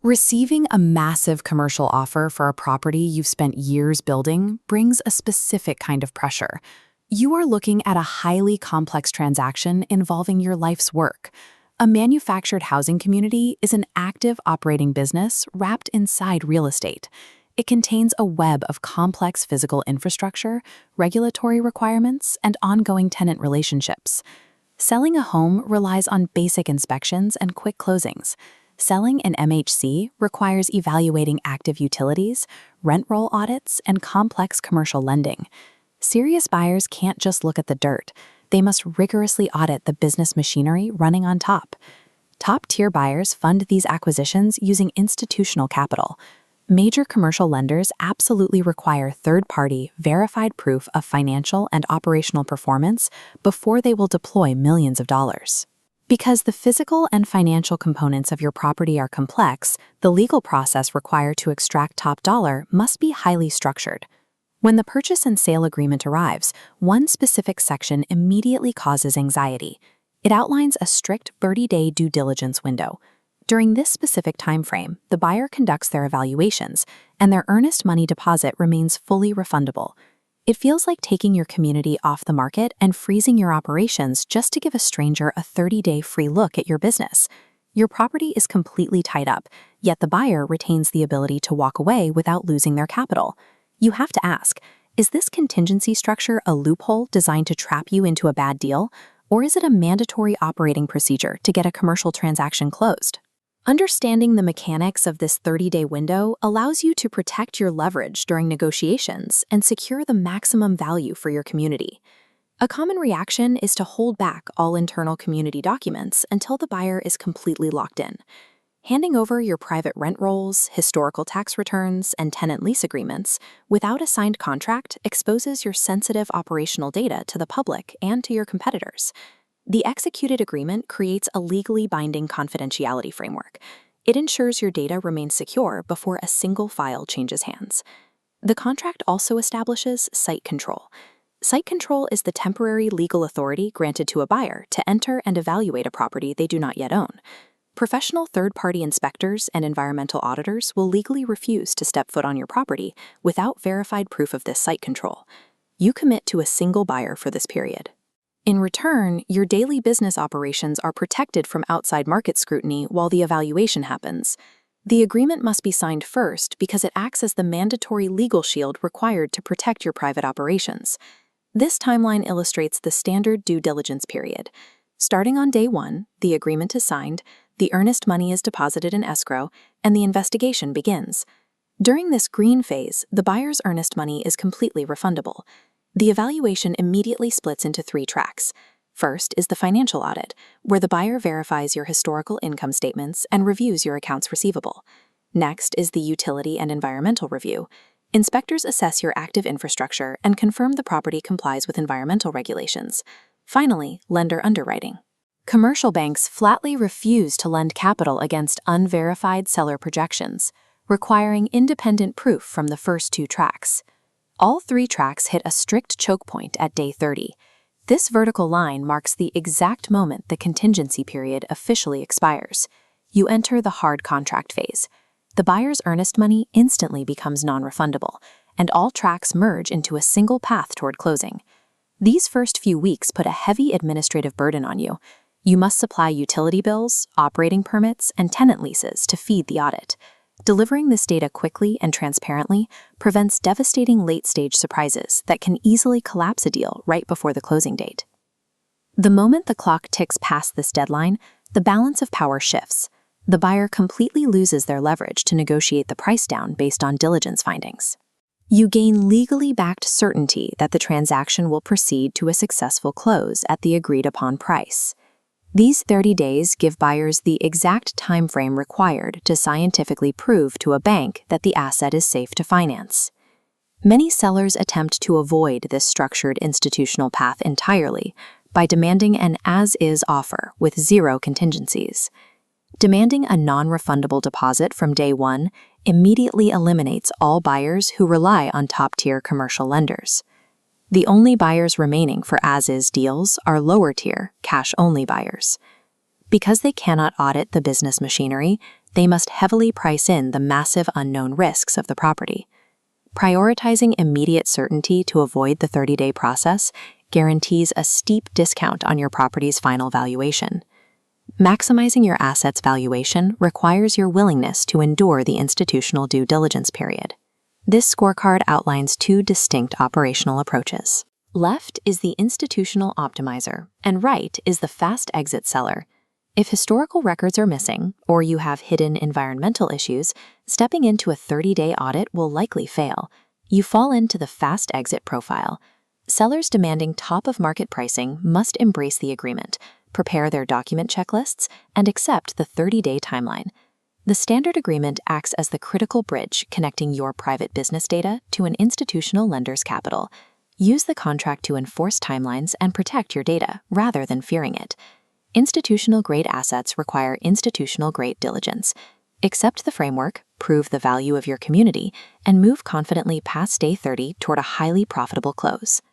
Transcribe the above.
Receiving a massive commercial offer for a property you've spent years building brings a specific kind of pressure. You are looking at a highly complex transaction involving your life's work. A manufactured housing community is an active operating business wrapped inside real estate. It contains a web of complex physical infrastructure, regulatory requirements, and ongoing tenant relationships. Selling a home relies on basic inspections and quick closings. Selling an MHC requires evaluating active utilities, rent roll audits, and complex commercial lending. Serious buyers can't just look at the dirt. They must rigorously audit the business machinery running on top. Top-tier buyers fund these acquisitions using institutional capital. Major commercial lenders absolutely require third-party, verified proof of financial and operational performance before they will deploy millions of dollars. Because the physical and financial components of your property are complex, the legal process required to extract top dollar must be highly structured. When the purchase and sale agreement arrives, one specific section immediately causes anxiety. It outlines a strict 30-day due diligence window. During this specific time frame, the buyer conducts their evaluations, and their earnest money deposit remains fully refundable. It feels like taking your community off the market and freezing your operations just to give a stranger a 30-day free look at your business. Your property is completely tied up, yet the buyer retains the ability to walk away without losing their capital. You have to ask, is this contingency structure a loophole designed to trap you into a bad deal, or is it a mandatory operating procedure to get a commercial transaction closed? Understanding the mechanics of this 30-day window allows you to protect your leverage during negotiations and secure the maximum value for your community. A common reaction is to hold back all internal community documents until the buyer is completely locked in. Handing over your private rent rolls, historical tax returns, and tenant lease agreements without a signed contract exposes your sensitive operational data to the public and to your competitors. The executed agreement creates a legally binding confidentiality framework. It ensures your data remains secure before a single file changes hands. The contract also establishes site control. Site control is the temporary legal authority granted to a buyer to enter and evaluate a property they do not yet own. Professional third-party inspectors and environmental auditors will legally refuse to step foot on your property without verified proof of this site control. You commit to a single buyer for this period. In return, your daily business operations are protected from outside market scrutiny while the evaluation happens. The agreement must be signed first because it acts as the mandatory legal shield required to protect your private operations. This timeline illustrates the standard due diligence period. Starting on day 1, the agreement is signed, the earnest money is deposited in escrow, and the investigation begins. During this green phase, the buyer's earnest money is completely refundable. The evaluation immediately splits into 3 tracks. First is the financial audit, where the buyer verifies your historical income statements and reviews your accounts receivable. Next is the utility and environmental review. Inspectors assess your active infrastructure and confirm the property complies with environmental regulations. Finally, lender underwriting. Commercial banks flatly refuse to lend capital against unverified seller projections, requiring independent proof from the first 2 tracks. All 3 tracks hit a strict choke point at day 30. This vertical line marks the exact moment the contingency period officially expires. You enter the hard contract phase. The buyer's earnest money instantly becomes non-refundable, and all tracks merge into a single path toward closing. These first few weeks put a heavy administrative burden on you. You must supply utility bills, operating permits, and tenant leases to feed the audit. Delivering this data quickly and transparently prevents devastating late-stage surprises that can easily collapse a deal right before the closing date. The moment the clock ticks past this deadline, the balance of power shifts. The buyer completely loses their leverage to negotiate the price down based on diligence findings. You gain legally backed certainty that the transaction will proceed to a successful close at the agreed-upon price. These 30 days give buyers the exact time frame required to scientifically prove to a bank that the asset is safe to finance. Many sellers attempt to avoid this structured institutional path entirely by demanding an as-is offer with 0 contingencies. Demanding a non-refundable deposit from day 1 immediately eliminates all buyers who rely on top-tier commercial lenders. The only buyers remaining for as-is deals are lower-tier, cash-only buyers. Because they cannot audit the business machinery, They must heavily price in the massive unknown risks of the property. Prioritizing immediate certainty to avoid the 30-day process guarantees a steep discount on your property's final valuation. Maximizing your asset's valuation requires your willingness to endure the institutional due diligence period. This scorecard outlines two distinct operational approaches. Left is the institutional optimizer, and right is the fast exit seller. If historical records are missing, or you have hidden environmental issues, stepping into a 30-day audit will likely fail. You fall into the fast exit profile. Sellers demanding top-of-market pricing must embrace the agreement, prepare their document checklists, and accept the 30-day timeline. The standard agreement acts as the critical bridge connecting your private business data to an institutional lender's capital. Use the contract to enforce timelines and protect your data, rather than fearing it. Institutional-grade assets require institutional-grade diligence. Accept the framework, prove the value of your community, and move confidently past day 30 toward a highly profitable close.